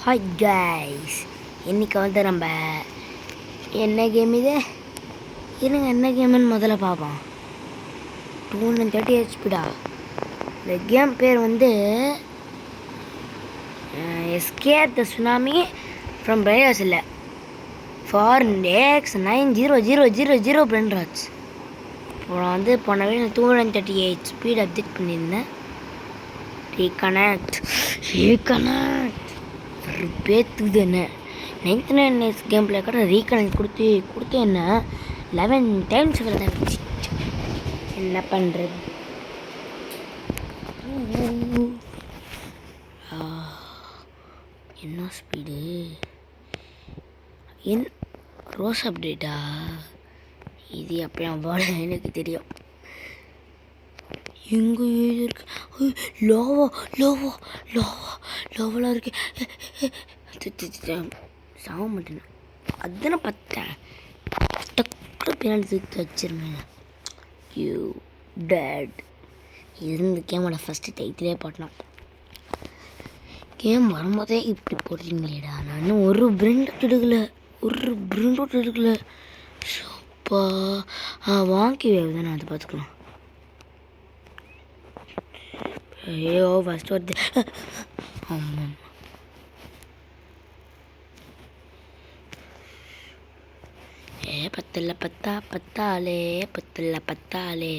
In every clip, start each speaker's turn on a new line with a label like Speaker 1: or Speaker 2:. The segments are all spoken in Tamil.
Speaker 1: ஹாய் கைஸ், இன்றைக்கி வந்து நம்ம என்ன கேம் இது இருங்க, என்ன கேமுன்னு முதல்ல பார்ப்போம். 230 ஹெச்பிடா. இந்த கேம் பேர் வந்து escape the tsunami from prayers இல்லை ஃபார் எக்ஸ் 900000 பிரெண்ட்ராஜ். இப்போ நான் வந்து போன வீடு 238 ஸ்பீட் அப்டேட் பண்ணியிருந்தேன். ரீகனெக்ட் ஒரு பேத்துக்குது என்ன 99 கேம் பிளே கூட ரீகனெக்ட் கொடுத்து என்ன 11 டைம்ஸ் விளையாடுச்சு. என்ன பண்ணுறது? என்ன ஸ்பீடு என் ரோஸ் அப்டேட்டா இது? அப்போ போல எனக்கு தெரியும். எங்கே இருக்கு? லோவலாக இருக்கு. சாக மாட்டேன். அதுதானே பார்த்தேன். டக்கு பின்னாடி தூக்கி வச்சிருந்தேன். You date. இருந்து கேமோட ஃபஸ்ட்டு டைத்திலே போட்டலாம். கேம் வரும்போதே இப்படி போடுறீங்களேடா. நான் ஒரு பிரெண்ட் எடுக்கல. சப்பா வாங்கி வேவு தானே, அதை பார்த்துக்கலாம். ஐயோ ஃபஸ்ட் வருது. ஆமாம், பத்தாலே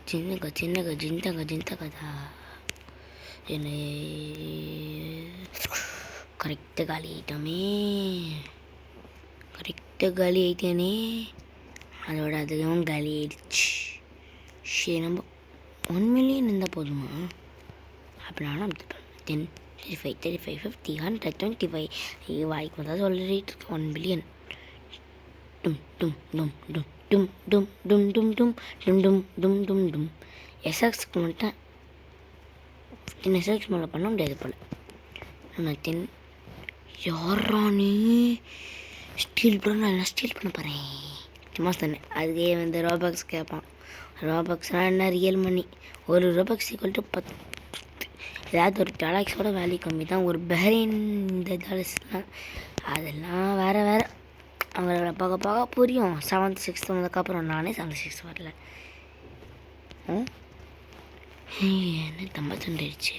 Speaker 1: சின்ன கதா என்ன கரெக்டாக காலி ஆகிட்டேனே. அதோட அதுவும் காலி ஆயிடுச்சு. சரி, நம்ம 1 மில்லியன் இருந்தால் போதுமா? அப்படின்னாலும் 10, 35, 35, 50, 100, 25 வாய்க்கு வந்தால் சொல்லிட்டு இருக்கேன். 1 பில்லியன். டும் எஸ்எக்ஸ்க்கு மட்டும் 15 எஸ்எக்ஸ் மேலே பண்ண முடியாது போல். நான் 10 யாரா நீ ஸ்டீல் பண்ண போகிறேன். சும்மா சொன்னேன். அதுக்கே வந்து ரோபாக்ஸ் கேட்பான். ரோபாக்ஸ்னால் என்ன? Real money. ஒரு ரோபாக்ஸ் ஈக்குவல் டு 10. ஏதாவது ஒரு டாலக்ஸோட வேல்யூ கம்மி தான். ஒரு பஹ்ரைன் இந்த டாலர்ஸ்லாம் அதெல்லாம் வேறு அவங்கள பார்க்க புரியும். 7th 6th வந்ததுக்கப்புறம் நானே 7th 6th வரல. என்ன தம்ப தண்டிடுச்சு.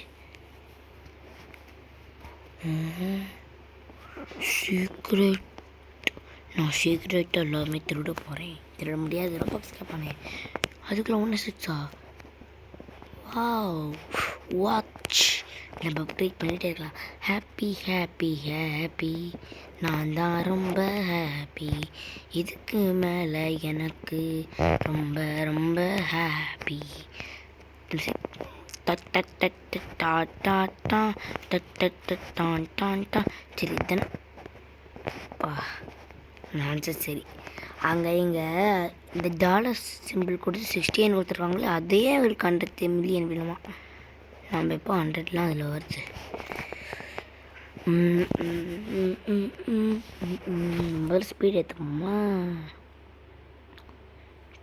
Speaker 1: சீக்ரெட் எல்லாமே திருட போகிறேன். திருட முடியாது. ரோபாக்ஸ் கேட்பானே, அதுக்குள்ள 1 வாட்ச் நம்ம அப்டேட் பண்ணிகிட்டே இருக்கலாம். ஹாப்பி நான் தான் ரொம்ப ஹாப்பி. இதுக்கு மேலே எனக்கு ரொம்ப ஹாப்பி. சரி தானே நான்சர். சரி, அங்கே இங்கே இந்த டாலர் சிம்பிள் கொடுத்து 69 கொடுத்துருக்காங்களே, அதே ஒரு 100 மில்லியன் வேணுமா? நம்ம இப்போ 100லாம் அதில் வருது. ரொம்ப ஸ்பீட் ஏற்றுமா?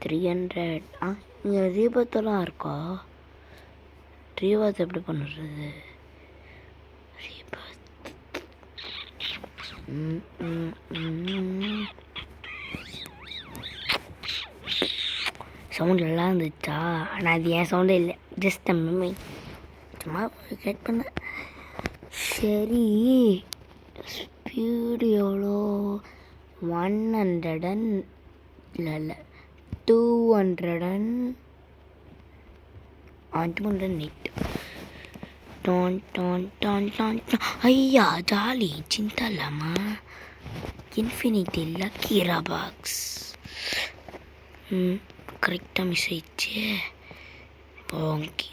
Speaker 1: 300. இங்கே ரீபத்தெல்லாம் இருக்கா? ரீபாத் எப்படி பண்ணுறது? சவுண்ட் எல்லாம் இருந்துச்சா? ஆனால் அது என் சவுண்டே இல்லை, ஜஸ்ட் மெமரி. சும்மா கேட் பண்ண. சரி, ஸ்பீடு எவ்வளோ? 100 இல்லை 208. ஐயா ஜாலி చింతలమ్మా. இன்ஃபினிட்டி லக்கி ராபாக்ஸ். கரெக்டாக மிஸ் ஆயிடுச்சு. ஓகே.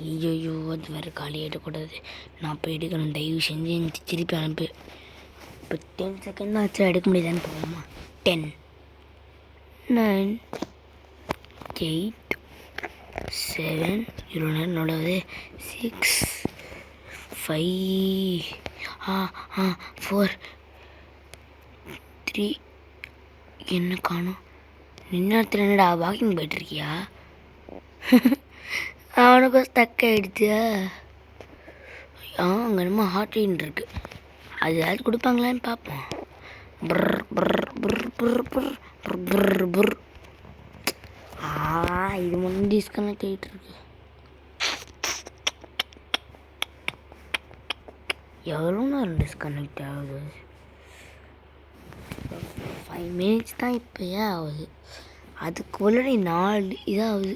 Speaker 1: ஐயோ அது வேறு காலி எடுக்கக்கூடாது. நான் போய் எடுக்கணும். தயவு செஞ்சு எனக்கு திருப்பி அனுப்பு. இப்போ 10 செகண்ட் ஆச்சு, எடுக்க முடியுதான்னு போகலாமா? 10, 9, 8, 7 இவ்வளோ நேரம் நோடாது. 6, 5, 4, 3. என்ன காணும்? நின்னத்தில் என்னடா வாக்கிங் போய்ட்டுருக்கியா? அவனுக்கும் ஸ்டக் ஆகிடுச்சா? அங்கே நம்ம ஹார்ட்ரின் இருக்குது. அது ஏதாவது கொடுப்பாங்களான்னு பார்ப்போம். புர் புர் புர் புர் புர் புர் புர் புர். இது முன்னாடி டிஸ்கனெக்ட் ஆகிட்டு இருக்கு. எவ்வளோ நேரம் டிஸ்கனெக்ட் ஆகுது? 5 மினிட்ஸ் தான் இப்போயே ஆகுது. அதுக்கு ஆல்ரெடி 4 இதாகுது.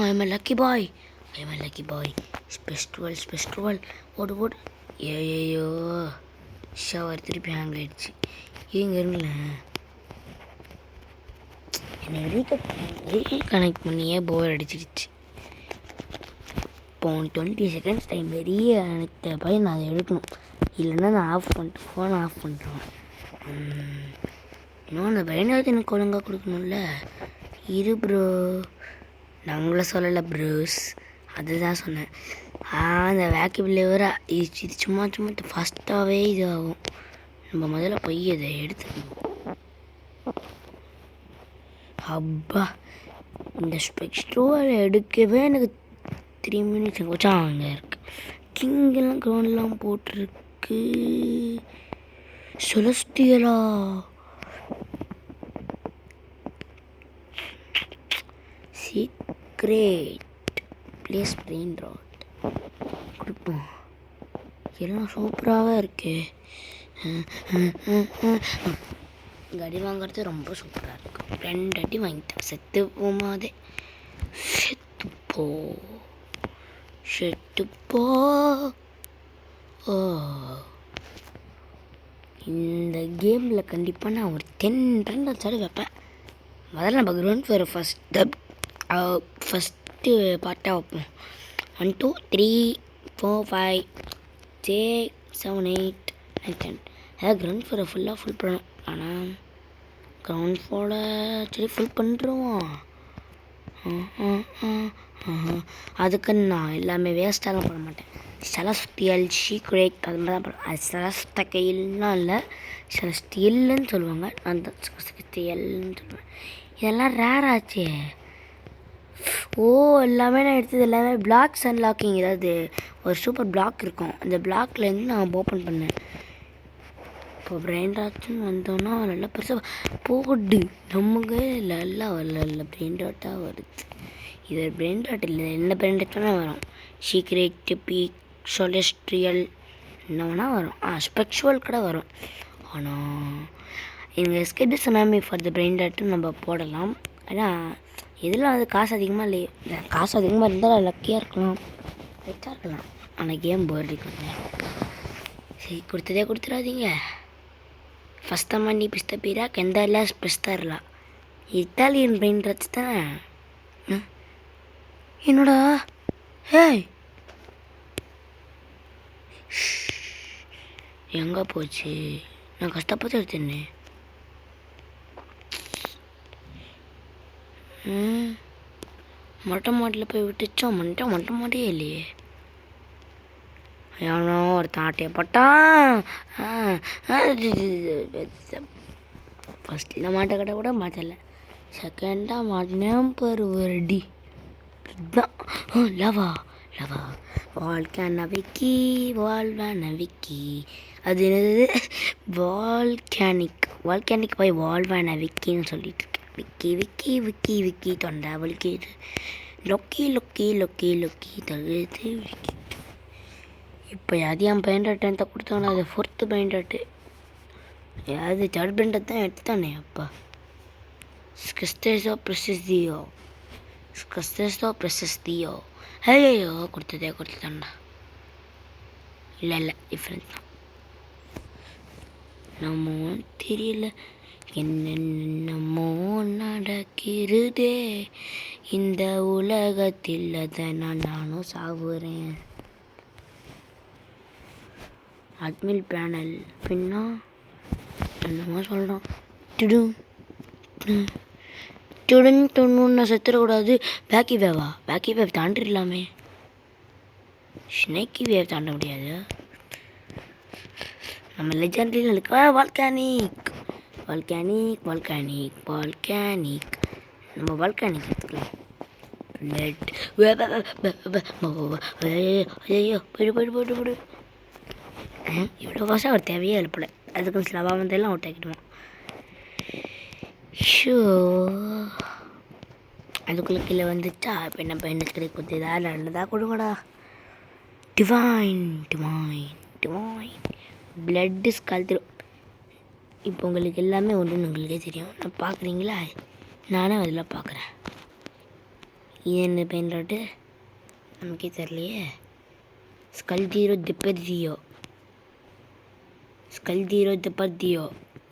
Speaker 1: I'm a lucky boy. ஸ்பெஸ்ட்வல் ஓடு ஓடு. ஏயோ ஷவர் திருப்பி ஹேங் ஆகிடுச்சு. இங்கே இருங்கள, என்னை ரீகனெக்ட் பண்ணியே போர் அடிச்சிடுச்சு. இப்போ 20 செகண்ட்ஸ் டைம் ரீகனெக்ட் போய் நான் அதை எடுக்கணும். இல்லைன்னா நான் ஃபோனை ஆஃப் பண்ணிடுவேன். இன்னும் அந்த பயனாவது எனக்கு ஒழுங்காக கொடுக்கணும்ல. இரு ப்ரோ, நான் உங்களை சொல்லலை ப்ரோஸ், அதுதான் சொன்னேன். அந்த வேக்யூம் லிவராக இது சும்மா ஃபாஸ்ட்டாகவே இதாகும். நம்ம முதல்ல போய் அதை எடுத்துக்கணும். அப்பா, இந்த ஸ்பெக்ஸ்ட்ரோவை எடுக்கவே எனக்கு 3 மினிட்ஸ் வச்சா. அங்கே இருக்கு கிங்கெல்லாம் க்ரௌண்ட்லாம் போட்டிருக்கு. செலஸ்டியலா சீக்ரெட் பிளேஸ் பிரெயின் ராட் கொடுப்போம். எல்லாம் சூப்பராகவே இருக்கு. கடி வாங்கிறது ரொம்ப சூப்பராக இருக்கும். 2 அடி வாங்கிட்டா செத்து போமாதே. செத்துப்போ. இந்த கேமில் கண்டிப்பாக நான் ஒரு 10 ரன் வச்சாலும் வைப்பேன். முதல்ல நம்ம கிரவுண்ட் ஃபார் ஃபஸ்ட்டு பார்ட்டாக வைப்போம். 1 2 3 4 5 6 7 8 9 10. அதாவது கிரவுண்ட் ஃபாரை ஃபுல் பண்ணணும். ஆனால் கிரவுண்ட் ஃபாரை சரி ஃபுல் பண்ணுறோம். அதுக்கு நான் எல்லாமே வேஸ்ட்டாலாம் பண்ண மாட்டேன். செலஸ்டியல் சீக்ரெட் அது மாதிரி தான் பண்ணுவேன். அது செலஸ்டகைல்னால் இல்லை, செலஸ்டியல்னு சொல்லுவாங்க. நான் தான் செலஸ்டியல்னு சொல்லுவேன். இதெல்லாம் ரேர் ஆச்சு. எல்லாமே நான் எடுத்தது எல்லாமே பிளாக்ஸ் அன்லாக்கிங். ஏதாவது ஒரு சூப்பர் பிளாக் இருக்கும், அந்த பிளாக்லேருந்து நான் ஓப்பன் பண்ணேன். இப்போ பிரெயின் ராட்ஸ்ன்னு வந்தோன்னா நல்லா பெருசாக போடு. நமக்கு நல்லா வரல பிரெயின் ராட்டாக வருது. இது பிரெயின் ராட் இல்லை, என்ன பிரெயின் ராட் வேணால் வரும். சீக்ரெட், பீக், செலஸ்டியல் என்ன வேணால் வரும். ஸ்பெக்சுவல் கூட வரும். ஆனால் எங்கள் escape tsunami for the brain rot நம்ம போடலாம். ஆனால் எதில் அது காசு அதிகமாக இல்லையே. காசு அதிகமாக இருந்தால் லக்கியாக இருக்கலாம், ரிச்சாக இருக்கலாம். ஆனால் கேம் போர் அடிக்கும். சரி, கொடுத்ததே கொடுத்துடாதீங்க. ஃபஸ்ட்டாக மணி பிஸ்த பீரா கெந்தாரிலா பிஸ்தாரிலா இத்தாலியன் பிரெயின் ராட்ஸ் தானே. என்னோடா ஏய் எங்கே போச்சு? நான் கஷ்டப்பட்டு எடுத்தேனே. மொட்டை மாட்டில் போய் விட்டுச்சோம். மொட்டை மாட்டியே இல்லையே. எவனோ ஒரு தாட்டையை போட்டான். ஃபஸ்ட்டில் மாட்ட கடை கூட மாட்டல, செகண்டாக மாட்டினேன் பாரு ஒரு அடி. இதுதான் லவா வால்கான விக்கி. அது என்னது? வால்கானிக் போய் வால்வான விக்கின்னு சொல்லிட்டு இருக்கேன். விக்கி தொண்டை வலிக்குது. லொக்கி தகுது. இப்போ என் பெயிண்ட் 10th கொடுத்தானே, அது 4th பெயிண்ட். அது 3rd பெயிண்ட் தான் எடுத்தானே. அப்பா ஸ்கஸ்டேஸோ ப்ரெஸஸ் தியோ ஐயோ கொடுத்துட்டான்டா. இல்லை டிஃப்ரெண்ட் தான். நம்ம தெரியல என்னென்னமோ நடக்கிறதே இந்த உலகத்தில், அதை நானும் சாவுறேன். அட்மில் பேனல் பின்னா என்னமோ சொல்கிறோம். நான் செத்துடக்கூடாது. பேக்கி வேவ் தாண்டிடலாமே. ஸ்னேக்கி வேவ் தாண்ட முடியாது. நம்ம லெஜெண்டரியில் இருக்க வால்கானிக் நம்ம வால்கானிக் எடுத்துக்கலாம். பிளட். ஐயோ போய்டு போய்டு போய்டு போய்டு. இவ்வளோ வருஷம் அவர் தேவையே எழுப்பல. அதுக்கும் ஸ்லவாக வந்தெல்லாம் அவுட் ஆக்கிடுவான். ஷோ அதுக்குள்ளே கீழே வந்துச்சா. இப்போ என்ன பையனுக்கு கிடைக்கும்? ஏதாவது நல்லதாக கொடுங்கடா. டிவைன் டிவைன் டிவைன் பிளட்டு ஸ்கல்த்திரும். இப்போ உங்களுக்கு எல்லாமே ஒன்றுன்னு உங்களுக்கே தெரியும். நான் பார்க்குறீங்களா? நானே அதில் பார்க்குறேன். இது என்ன பெயின் ராட்டு நமக்கே தெரியலையே. ஸ்கல்தீரோ திப்பதியோ ஸ்கல்தீரோ திப்பதியோ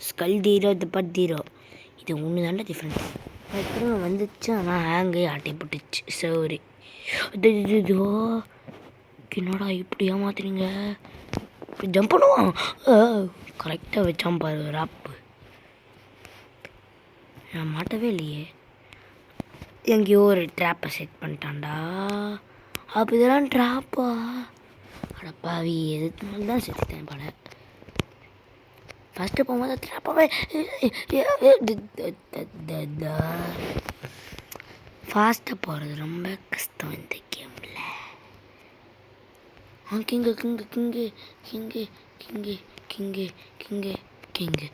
Speaker 1: ஸ்கல்தீரோ திப்பதீரோ. இது ஒன்று தாண்டா டிஃப்ரெண்ட். அதுக்கப்புறம் வந்துச்சு. ஆனால் ஹேங்கு ஆட்டை போட்டுச்சு. சரி இதோ என்னடா இப்படி ஏமாத்துறீங்க? இப்படி ஜம்ப் பண்ணுவான். கரெக்டாக வச்சான் பாரு ராப்பு. நான் மாட்டவே இல்லையே. எங்கேயோ ஒரு ட்ராப்பை செட் பண்ணிட்டான்டா. அப்போ இதெல்லாம் ட்ராப்பா? அடப்பாவி எதுக்கு தான் செத்துட்டேன் பல. ஃபஸ்ட்டு போகும்போது ட்ராப்பாவே ஃபாஸ்ட்டாக போகிறது ரொம்ப கஷ்டம் இந்த கேமில். King king king king king king king king.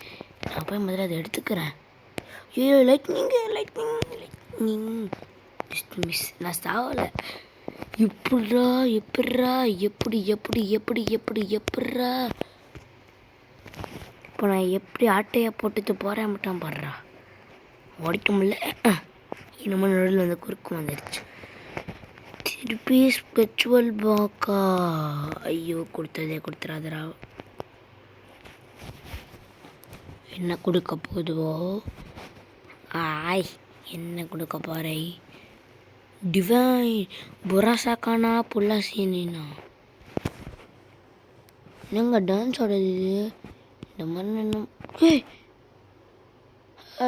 Speaker 1: நான் போய் முதல்ல அதை எடுத்துக்கிறேன். ஐயோ லைட்னிங் லைட்னிங் லைட்னிங். மிஸ் நான் சாவலை. எப்பட்றா எப்பட்றா எப்படி எப்படி எப்படி எப்படி எப்பட்றா? இப்போ நான் எப்படி ஆட்டையை போட்டுட்டு போகிறேன் மட்டும் பாடுறா. உடைக்க முடியல. இன்னமும் நடுவில் வந்து குறுக்கு வந்துடுச்சு. திருப்பி ஸ்பெச்சுவல் பாக்கா. ஐயோ கொடுத்ததே கொடுத்துறாதரா. என்ன கொடுக்க போதுவோ? ஆய் என்ன கொடுக்க போறே? டிவைன் புராசாக்கானா புல்லாசீனா. என்னங்க டான்ஸ் ஆடுது இந்த மாதிரி என்ன?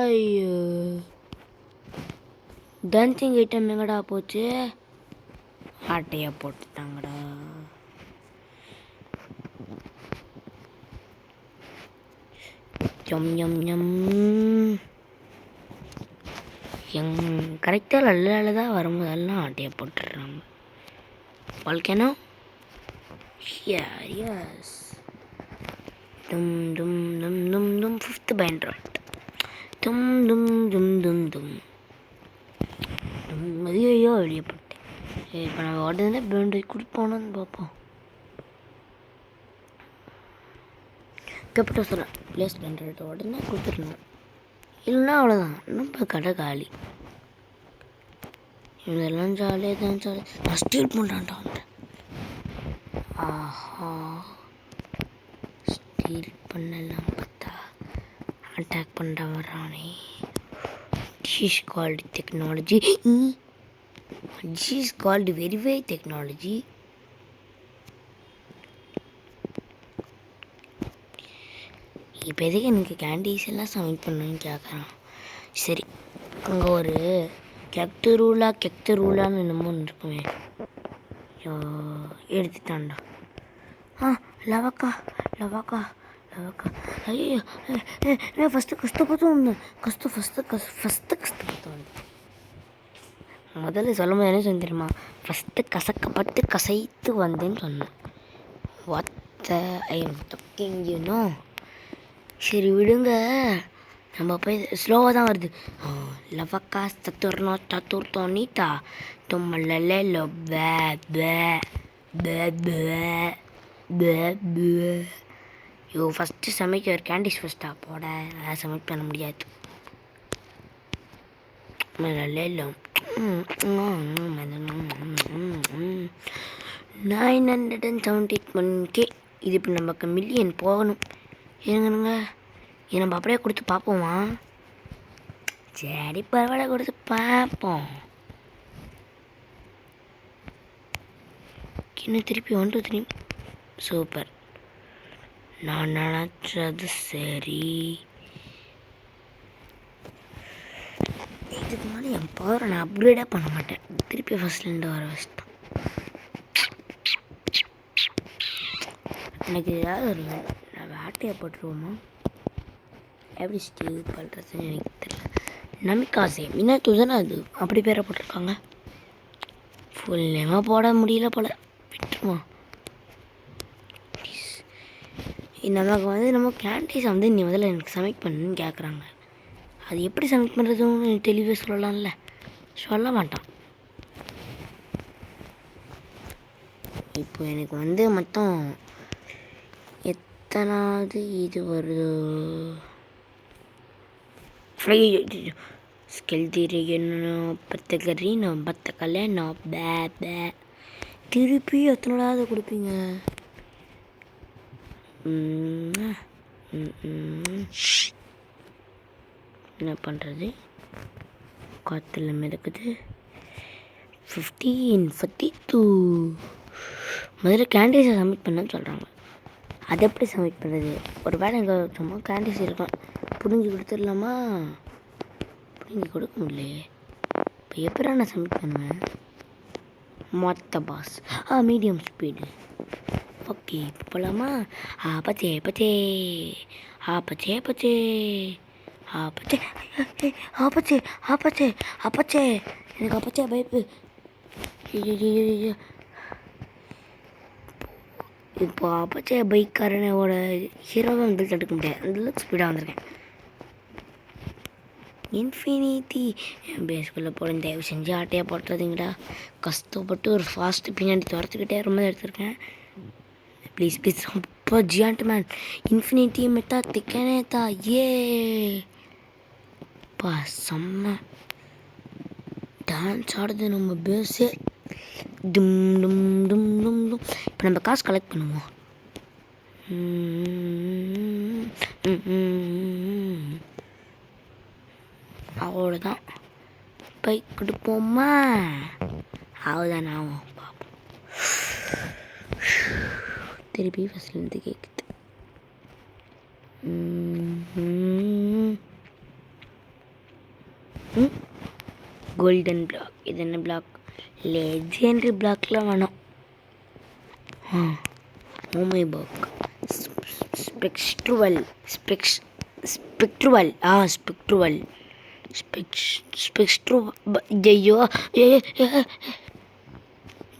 Speaker 1: ஐயோ டான்சிங் ஐட்டம் எங்கடா போச்சு? ஆட்டையா போட்டுட்டாங்கடா. M M M. கரெக்டாக நல்லதான் வரும்போதெல்லாம் ஆட்டையை போட்டுடுறாங்க. வாழ்க்கைனோ எஸ். தும் தும் தும் தும் தும். 5th பைண்ட்ராட். தும் தும் தும் தும் தும். ஐயோ வெளியே போட்டேன். இப்போ நம்ம உடனே பேண்டேஜ் கொடுப்போன்னு பார்ப்போம். கேப்டன் சொல்கிறேன் ப்ளேஸ் பேண்டேஜ் உடனே கொடுத்துடணும். இல்லைன்னா அவ்வளோதான், நம்ம கடை காலி. இதெல்லாம் ஜாலியாக தான் ஜாலி. நான் ஸ்டீல் பண்ணுறான்டா. ஆஹா ஸ்டீல் பண்ணலாம் பார்த்தா அட்டாக் பண்ணுற வர்றானே. This is called technology. This is called very technology. இப்போ எதுக்கு எனக்கு கேண்டீஸ் எல்லாம் சமைட் பண்ணணும்னு கேட்குறான். சரி அங்கே ஒரு கெக்து ரூலான்னு என்னமோ ஒன்று இருக்குமே. எடுத்துட்டான்டா. லவக்கா லவக்கா லவக்கா. ஐயோ ஃபஸ்ட்டு கஷ்டப்பட்டு வந்தேன். கஷ்டப்பட்டு வந்தேன். முதல்ல சொல்லும் போது என்ன சொன்ன தெரியுமா? ஃபஸ்ட்டு கசக்கப்பட்டு கசைத்து வந்தேன்னு சொன்னேன். What I am talking you know. சரி விடுங்க, நம்ம போய் ஸ்லோவாக தான் வருது. லவக்கா சத்துர்னோ சத்துர்த்தோ நீட்டா தும்மல்ல லோ பே பே பே பே பே. ஐயோ ஃபஸ்ட்டு சமைக்க ஒரு கேண்டீஸ் ஃபஸ்ட்டாக போட. அதை சமைக்க பண்ண முடியாது. 971K. இது இப்போ நமக்கு மில்லியன் போகணும். ஏங்கனுங்க இது நம்ம அப்படியே கொடுத்து பார்ப்போமா? சரி பரவாயில்ல கொடுத்து பார்ப்போம். இன்னும் திருப்பி 1 2 3. சூப்பர். நான் நினச்சது சரி. இதுக்கு மேலே என் பவரை நான் அப்கிரேடாக பண்ண மாட்டேன். திருப்பி ஃபஸ்ட்லேருந்து வர வச்சுட்டேன். எனக்கு ஏதாவது ஒரு நான் ஆட்டையை போட்டுருவோமா? எப்படி ஸ்டீவ் பண்ணுறதுன்னு எனக்கு தெரியல. நமிகாசே மினாத்து தானே அது அப்படி பேரை போட்டிருக்காங்க. ஃபுல் நேமாக போட முடியல போல், விட்டுருமா. நமக்கு வந்து நம்ம கேண்டீஸ் வந்து நீ முதல்ல எனக்கு சமைக் பண்ணுன்னு கேட்குறாங்க. அது எப்படி சமைக் பண்ணுறதுன்னு தெளிவாக சொல்லலாம்ல, சொல்ல மாட்டான். இப்போ எனக்கு வந்து மொத்தம் எத்தனாவது இது வருது, ஸ்கில் தெரியணும், பத்த கல்யாணம் பே திருப்பி எத்தனாவது கொடுப்பீங்க? என்ன பண்ணுறது, காற்றுல மிதக்குது. 42 முதல்ல கேண்டீஸை சப்மிட் பண்ணன்னு சொல்கிறாங்க. அதை எப்படி சப்மிட் பண்ணுறது? ஒரு வேளை எங்கே சும்மா கேண்டீஸ் இருக்கும், புரிஞ்சு கொடுத்துடலாமா? புரிஞ்சு கொடுக்க முடியலையே. இப்போ எப்படி நான் சப்மிட் பண்ணுவேன்? மொத்த பாஸ் மீடியம் ஸ்பீடு. ஓகே, இப்போ போகலாமா? பச்சே பச்சே பச்சே பச்சே பச்சே பச்சே பச்சே பச்சே எனக்கு அப்பச்சே பைப்பு. இப்போ அப்பச்சே பைக்காரனோட ஹீரோவை வந்து தடுக்க முடியாது, அந்த ஸ்பீடாக வந்திருக்கேன். இன்ஃபினிட்டி பேஸ்குள்ளே போட தயவு செஞ்சு ஆட்டையாக போட்டுறதுங்கடா. கஷ்டப்பட்டு ஒரு ஃபாஸ்ட்டு பின்னாடி துரத்துக்கிட்டே ரொம்ப எடுத்திருக்கேன். ப்ளீஸ் ப்ளீஸ், ரொம்ப ஜியாண்ட் மேன். இன்ஃபினிட்டி மெத்தா திக்கனே தா. ஏ பா செம்ம டான்ஸ் ஆடுது நம்ம பேஸே. டும் டும் டும் டும் டும். இப்போ நம்ம காசு கலெக்ட் பண்ணுவோம். அவ்வளோதான், பைக் கொடுப்போமா? அவ்வளோதான், ஆகும் பார்ப்போம். திருப்பி ஃபஸ்ட்லேருந்து கேட்குது. Golden block. இது என்ன பிளாக்? லெஜெண்டரி பிளாக்லாம் வேணும். ஓமை பாக் ஸ்பெக்ட்ருவல் ஸ்பெக்ட்ருவல் ஐயோ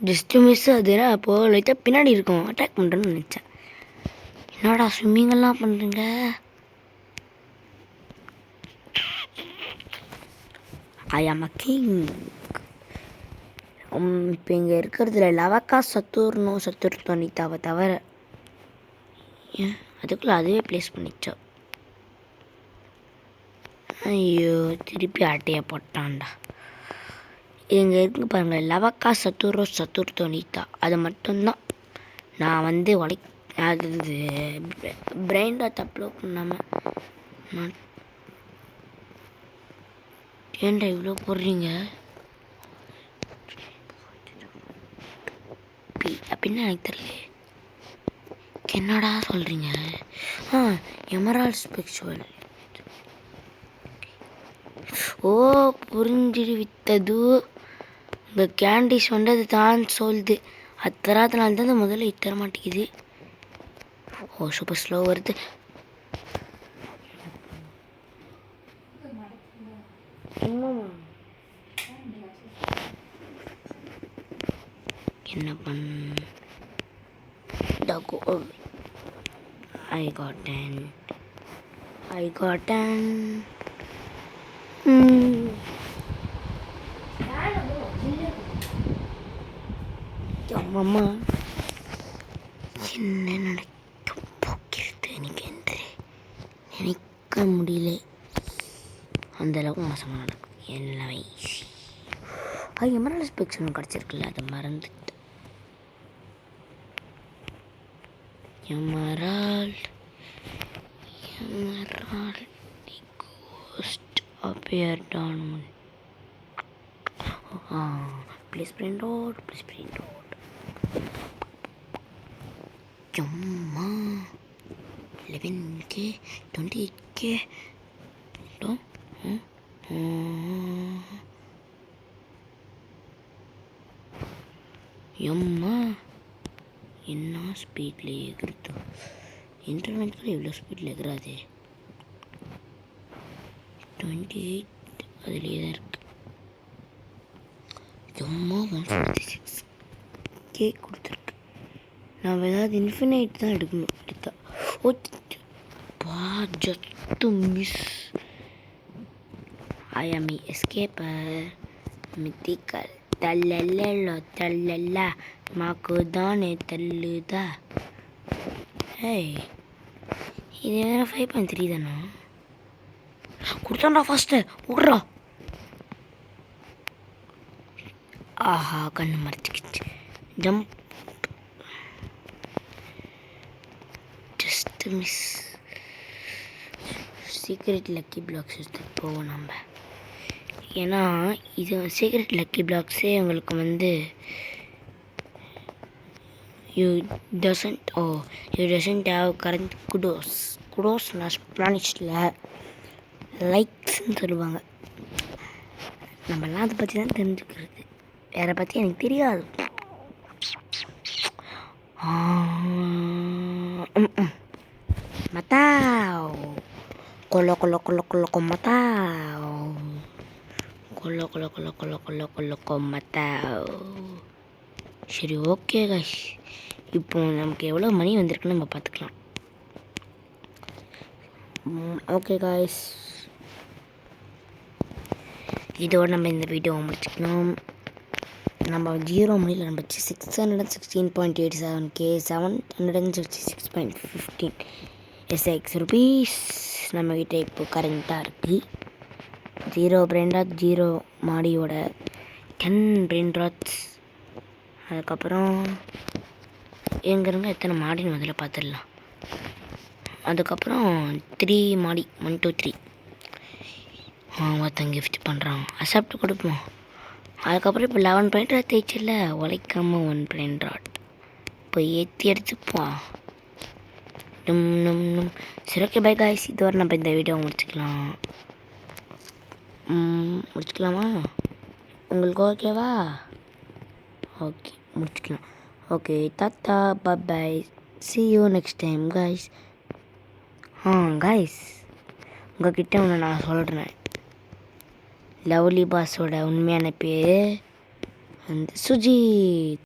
Speaker 1: ஜஸ்ட்டு மிஸ். அதுனா அப்போது லைட்டாக பின்னாடி இருக்கும், அட்டாக் பண்ணுறேன்னு நினச்சேன். என்னடா ஸ்விம்மிங்கெல்லாம் பண்ணுறீங்க? ஐ ஆம் அ கிங். இப்போ இங்கே இருக்கிறதுல லவக்கா சத்துர்த்தோனித்தாவை தவிர அதுக்குள்ளே அதுவே ப்ளேஸ் பண்ணிச்சோம். ஐயோ, திருப்பி ஆட்டையை போட்டான்டா. இங்கே இருக்கு பாருங்கள், லவக்கா சத்துர்த்தோனித்தா. அது மட்டும்தான் நான் வந்து அது பிரெயின் டாட் அப்லோட் பண்ணாமல். ஏன்டா இவ்வளோ போடுறீங்க? அப்படின்னா எனக்கு தெரியல, என்னடா சொல்கிறீங்க? எமரால்ட் ஸ்பெக்சுவல். ஓ, புரிஞ்சு வித்தது. இந்த கேண்டீஸ் வந்து அது தான் சொல்லுது. அத்தராத்தினால தான் முதல்ல இத்தர மாட்டேங்குது. ஓ, சூப்பர் ஸ்லோ வருது. என்ன பண்ண? I got 10. அம்மா, என்ன நடக்க போகிறது எனக்கு என்று நினைக்க முடியல. அந்தளவுக்கு மோசமாக நடக்கும் எல்லாமே. எமரால்ட் ஸ்பெக்ட்ரம் கிடச்சிருக்குல்ல, அதை மறந்துட்டு. Emerald ghost appeared on moon. Please print out. Yumma 11K 20K. Yumma என்ன ஸ்பீடில் எகிறது? இன்டர்நெட்டில் எவ்வளோ ஸ்பீடில் எகிறாது? 28 அதுலேயே தான் இருக்குது. எம்மா 146 கேக் கொடுத்துருக்கு. நம்ம ஏதாவது இன்ஃபினைட் தான் எடுக்கணும். எடுத்தா பா ஜஸ்ட் மிஸ். ஐ ஆம் எஸ்கேப்பர் மித்திக்கல் தல்லல்ல தல்லல்ல மாக்கு தானே தள்ளுதா. ஏய் இது வேறு 5.3 தானா? கொடுத்தாண்டா ஃபஸ்ட்டு விட்றா. ஆஹா கண்ணு மறைச்சிக்கிச்சு. Jump just miss. Secret lucky blocks எடுத்து போவோம் நம்ம. ஏன்னா இது சீக்ரெட் லக்கி பிளாக்ஸே உங்களுக்கு வந்து you doesn't have current kudos நான் ஸ்பானிஷில் லைக்ஸ்ன்னு சொல்லுவாங்க. நம்மளாம் அதை பற்றி தான் தெரிஞ்சுக்கிறது, வேறு பற்றி எனக்கு தெரியாது. மத்தாவ் கொல்ல கொல்ல கொல்ல கொல்ல கொம்மத்தாவ் கொல்ல கொல்ல கொல்ல கொல்ல கொல்ல கொல்ல கொம்மத்தாவ். சரி ஓகே காய்ஸ், இப்போ நமக்கு எவ்வளோ மணி வந்திருக்குன்னு நம்ம பார்த்துக்கலாம். ஓகே காய்ஸ், இதோடு நம்ம இந்த வீடியோ முடிச்சுக்கணும். நம்ம 0 மணியில் நம்ம 616.87K 766.15 SX ருபீஸ் நம்மக்கிட்ட இப்போ கரண்ட்டாக இருக்குது. 0 பிரெயின் ராட் 0 மாடியோட 10 பிரெயின் ராட்ஸ். அதுக்கப்புறம் எங்கேருந்து எத்தனை மாடின்னு முதல்ல பார்த்துடலாம். அதுக்கப்புறம் 3 மாடி 1 2 3 ஒருத்தன் கிஃப்ட் பண்ணுறான், அக்செப்ட் கொடுப்போம். அதுக்கப்புறம் இப்போ 11 பிரெயின் ராட் தேய்ச்சில்ல, உழைக்காமல் 1 பிரெயின் ராட் இப்போ ஏற்றி எடுத்துப்போம். சரி ஓகே பை காய்ஸ், இதுவரை நம்ம இந்த வீடியோ முடிச்சுக்கலாமா? உங்களுக்கு ஓகேவா? ஓகே முடிச்சுக்கலாம். ஓகே தாத்தா பாய், see you next time guys. Guys உங்கள்கிட்ட ஒன்று நான் சொல்கிறேன். லவ்லி பாஸோட உண்மையான பேர் வந்து சுஜித்.